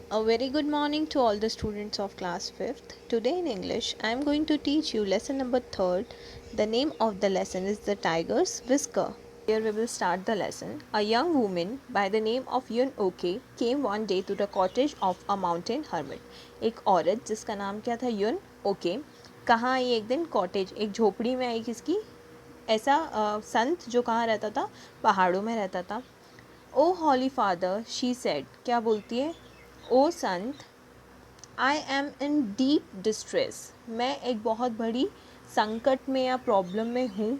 A very good morning to all the students of class 5th. Today in English, I am going to teach you lesson number 3rd. The name of the lesson is The Tiger's Whisker. Here we will start the lesson. A young woman by the name of Yun Oke came one day to the cottage of a mountain hermit. एक औरत जिसका नाम क्या था युन okay कहाँ आई एक दिन cottage एक झोपड़ी में आई किसकी ऐसा संत जो कहाँ रहता था पहाड़ों में रहता था. ओ हॉली फादर शी सेड क्या बोलती है ओ संत I am in deep distress मैं एक बहुत बड़ी संकट में या प्रॉब्लम में हूँ.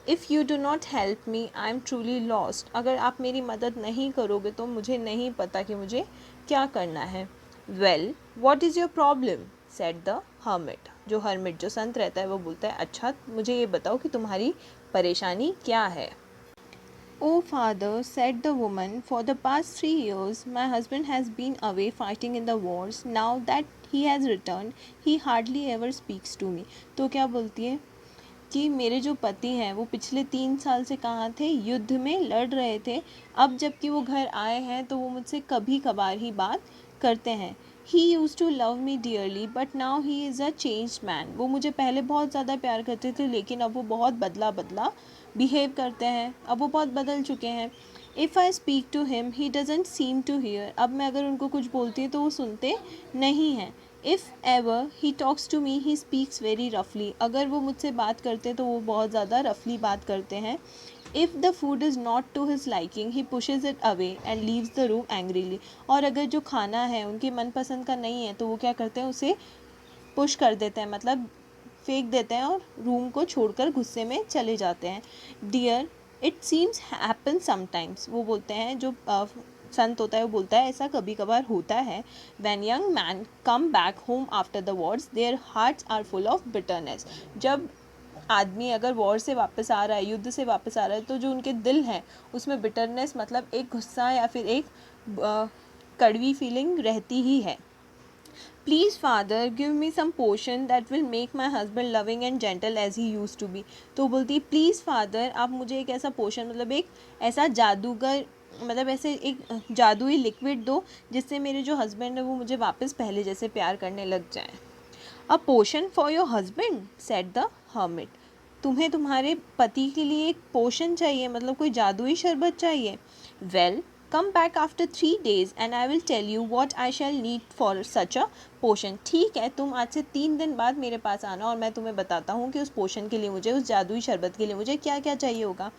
If you do not help me I am truly lost अगर आप मेरी मदद नहीं करोगे तो मुझे नहीं पता कि मुझे क्या करना है. Well what is your problem said the hermit जो हर्मिट जो संत रहता है वो बोलता है अच्छा मुझे ये बताओ कि तुम्हारी परेशानी क्या है. Oh, father, said the woman, for the past 3 years my husband has been away fighting in the wars. Now that he has returned, he hardly ever speaks to me. तो क्या बोलती है कि मेरे जो पति हैं वो पिछले 3 साल से कहाँ थे युद्ध में लड़ रहे थे. अब जबकि वो घर आए हैं तो वो मुझसे कभी कभार ही बात करते हैं. He use to love me dearly but now he is a changed man. वो मुझे पहले बहुत ज़्यादा प्यार करते थे लेकिन अब वो बहुत बदला बदला बिहेव करते हैं. अब वो बहुत बदल चुके हैं. If I speak to him he doesn't seem to hear. अब मैं अगर उनको कुछ बोलती हूँ तो वो सुनते नहीं हैं. If ever he talks to me he speaks very रफली. अगर वो मुझसे बात करते हैं तो वो बहुत ज़्यादा रफली बात करते हैं. If the food is not to his liking he pushes it away and leaves the room angrily. और अगर जो खाना है उनके मनपसंद का नहीं है तो वो क्या करते हैं उसे पुश कर देते हैं मतलब फेंक देते हैं और रूम को छोड़कर गुस्से में चले जाते हैं. Dear it seems happen sometimes. वो बोलते हैं जो संत होता है वो बोलता है ऐसा कभी कभार होता है. When young man come back home after the wars their hearts are full of bitterness. जब आदमी अगर वॉर से वापस आ रहा है युद्ध से वापस आ रहा है तो जो उनके दिल हैं उसमें बिटरनेस मतलब एक गुस्सा या फिर एक कड़वी फीलिंग रहती ही है. Please father give me some potion that will make my husband loving and gentle as he used to be. तो बोलती है प्लीज़ फादर आप मुझे एक ऐसा पोशन मतलब एक ऐसा जादूगर मतलब ऐसे एक जादुई लिक्विड दो जिससे मेरे जो हस्बैंड है वो मुझे वापस पहले जैसे प्यार करने लग जाए. A potion for your husband said the hermit. तुम्हें तुम्हारे पति के लिए एक पोशन चाहिए मतलब कोई जादुई शरबत चाहिए. Well come back after 3 days and I will tell you what I shall need for such a potion. ठीक है तुम आज से 3 दिन बाद मेरे पास आना और मैं तुम्हें बताता हूँ कि उस पोशन के लिए मुझे उस जादुई शरबत के लिए मुझे क्या क्या चाहिए होगा.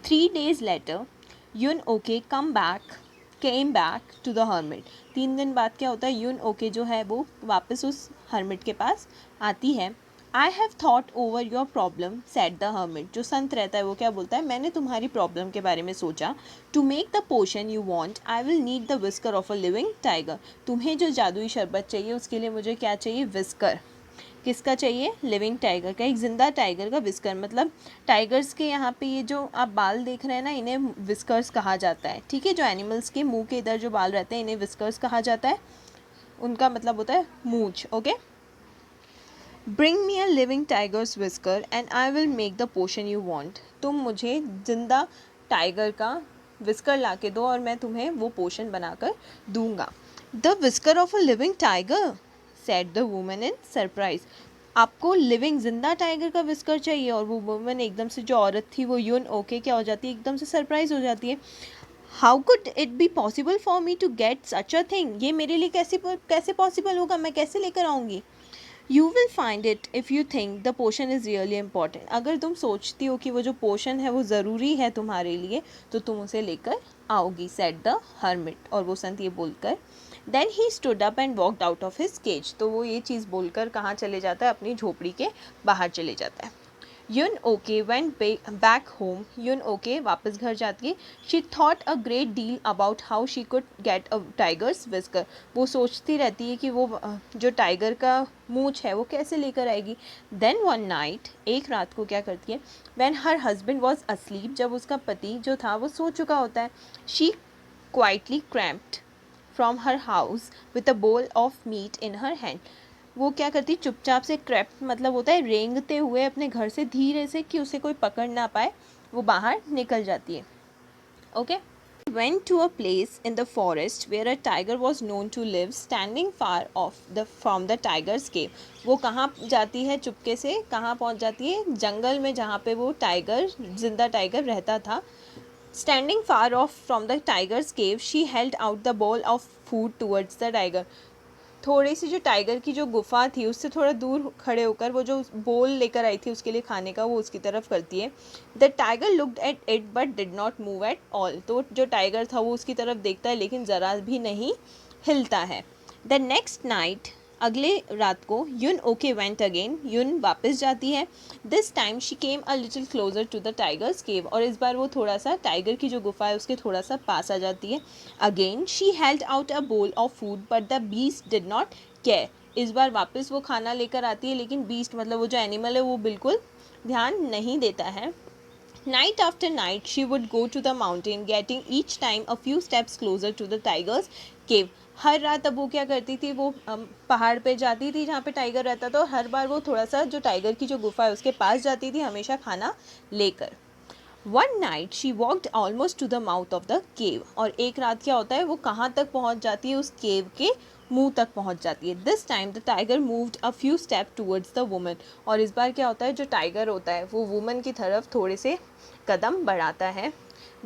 3 days later Yun Ok came back to the hermit. 3 दिन बाद क्या होता है यून ओके जो है वो वापस उस हर्मिट के पास आती है. I have thought over your problem said the hermit. जो संत रहता है वो क्या बोलता है मैंने तुम्हारी प्रॉब्लम के बारे में सोचा. To make the potion you want I will need the whisker of a living tiger. तुम्हें जो जादुई शरबत चाहिए उसके लिए मुझे क्या चाहिए विस्कर. किसका चाहिए लिविंग टाइगर का एक ज़िंदा टाइगर का विस्कर मतलब टाइगर्स के यहाँ पे ये जो आप बाल देख रहे हैं ना इन्हें विस्कर्स कहा जाता है. ठीक है जो एनिमल्स के मुंह के इधर जो बाल रहते हैं इन्हें विस्कर्स कहा जाता है. उनका मतलब होता है मूंछ. Okay bring me a living tiger's whisker and I will make the potion you want. तुम मुझे जिंदा टाइगर का विस्कर ला के दो और मैं तुम्हें वो पोशन बनाकर दूंगा. The whisker of a living tiger said the woman in surprise. आपको लिविंग जिंदा टाइगर का विस्कर चाहिए और वो वुमन एकदम से जो औरत थी वो यून ओके क्या हो जाती है एकदम से सरप्राइज हो जाती है. How could it be possible for me to get such a thing. ये मेरे लिए कैसे पॉसिबल होगा मैं कैसे लेकर आऊँगी. You will find it if you think the potion is really important. अगर तुम सोचती हो कि वो जो पोशन है वो ज़रूरी है तुम्हारे लिए तो तुम उसे लेकर आओगी सेड द हर्मिट. और वो संत ये बोलकर then he stood up and walked out of his cage. तो वो ये चीज़ बोलकर कहाँ चले जाता है अपनी झोपड़ी के बाहर चले जाता है. Yun Ok went back home. Yun Ok वापस घर जाती है. She thought a great deal about how she could get a tiger's whisker. वो सोचती रहती है कि वो जो टाइगर का मूंछ है वो कैसे लेकर आएगी. देन वन नाइट एक रात को क्या करती है when her husband was asleep. जब उसका पति जो था वो सो चुका होता है. She quietly cramped from her house with a bowl of meat in her hand. वो क्या करती चुपचाप से क्रैप मतलब होता है रेंगते हुए अपने घर से धीरे से कि उसे कोई पकड़ ना पाए वो बाहर निकल जाती है. Okay Went to a place in the forest where a tiger was known to live, standing far off from the tiger's cave. वो कहाँ जाती है चुपके से, कहाँ पहुँच जाती है, जंगल में जहाँ पे वो टाइगर, जिंदा टाइगर रहता था. Standing far off from the tiger's cave, she held out the bowl of food towards the tiger. थोड़ी सी जो टाइगर की जो गुफा थी उससे थोड़ा दूर खड़े होकर वो जो बोल लेकर आई थी उसके लिए खाने का, वो उसकी तरफ करती है. The tiger looked at it but did not move at all. तो जो टाइगर था वो उसकी तरफ देखता है लेकिन ज़रा भी नहीं हिलता है. द नेक्स्ट नाइट, अगले रात को, यून ओके वेंट अगेन. यून वापस जाती है. This time she came a little closer to the tiger's cave. और इस बार वो थोड़ा सा टाइगर की जो गुफा है उसके थोड़ा सा पास आ जाती है. Again she held out a bowl of food but the beast did not care. इस बार वापस वो खाना लेकर आती है लेकिन बीस्ट मतलब वो जो एनिमल है वो बिल्कुल ध्यान नहीं देता है. Night after night, she would go to the mountain, getting each time a few steps closer to the tiger's cave. हर रात अब वो क्या करती थी, वो पहाड़ पे जाती थी जहाँ पे टाइगर रहता था, और हर बार वो थोड़ा सा जो टाइगर की जो गुफा है उसके पास जाती थी, हमेशा खाना लेकर. One night she walked almost two the mouth of the cave. और एक रात क्या होता है, वो कहाँ तक पहुँच जाती है, उस केव के मुंह तक पहुँच जाती है. This time the tiger moved a few step towards the woman. और इस बार क्या होता है, जो टाइगर होता है वो वुमन की तरफ थोड़े से कदम बढ़ाता है.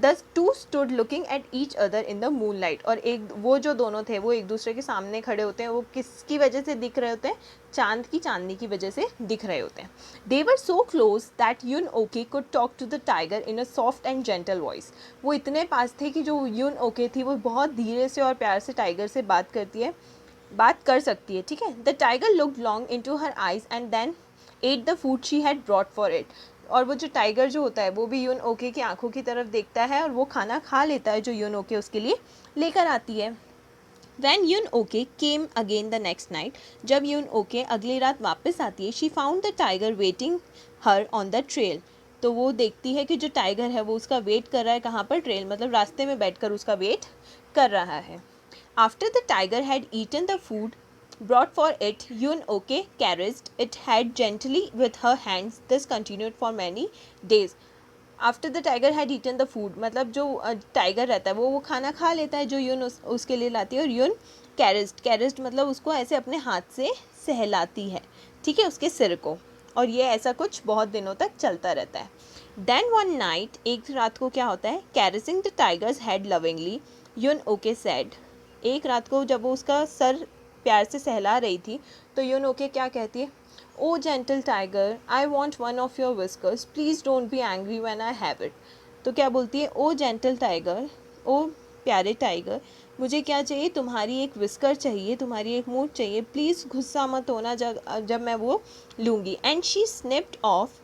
The two stood looking at each other in the moon light. और एक वो जो दोनों थे वो एक दूसरे के सामने खड़े होते हैं. वो किसकी वजह से दिख रहे होते हैं, चांद की चांदनी की वजह से दिख रहे होते हैं. They were so close that Yun Ok could talk to the tiger in a soft and gentle voice. वो इतने पास थे कि जो यून ओके थी वो बहुत धीरे से और प्यार से टाइगर से बात कर सकती है. ठीक है. The tiger looked long into her eyes and then at the food she had brought for it. और वो जो टाइगर जो होता है वो भी यून ओके की आंखों की तरफ देखता है और वो खाना खा लेता है जो यून ओके उसके लिए लेकर आती है. When Yun okay came again the next night, जब यून ओके अगली रात वापस आती है, she found the tiger waiting her on the trail. तो वो देखती है कि जो टाइगर है वो उसका वेट कर रहा है. कहाँ पर, ट्रेल मतलब रास्ते में बैठकर उसका वेट कर रहा है. After the tiger had eaten the food brought for it, Yun okay caressed it head gently with her hands. This continued for many days. After the tiger had eaten the food मतलब जो tiger रहता है वो खाना खा लेता है जो यून उसके लिए लाती है. और यून कैरिस्ड मतलब उसको ऐसे अपने हाथ से सहलाती है, ठीक है, उसके सिर को. और ये ऐसा कुछ बहुत दिनों तक चलता रहता है. देन वन नाइट, एक रात को क्या होता है, caressing the tiger's head lovingly, Yun Ok said. एक रात को जब वो उसका सर प्यार से सहला रही थी तो यून ओके क्या कहती है, oh gentle tiger, I want one of your whiskers, please don't be angry when I have it. तो क्या बोलती है, ओ जेंटल टाइगर, ओ प्यारे टाइगर, मुझे क्या चाहिए, तुम्हारी एक विस्कर चाहिए, तुम्हारी एक मूंछ चाहिए, प्लीज़ गुस्सा मत होना जब मैं वो लूँगी. And she snipped off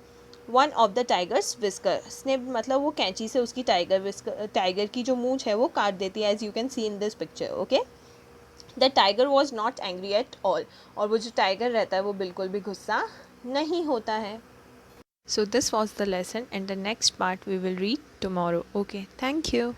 one of the tiger's whisker. Snip मतलब वो कैंची से उसकी टाइगर की जो मूंछ है वो काट देती है, as you can see in this picture. Okay. The tiger was not angry at all. और वो जो टाइगर रहता है वो बिल्कुल भी गुस्सा नहीं होता है. So this was the lesson and the next part we will read tomorrow. Okay, thank you.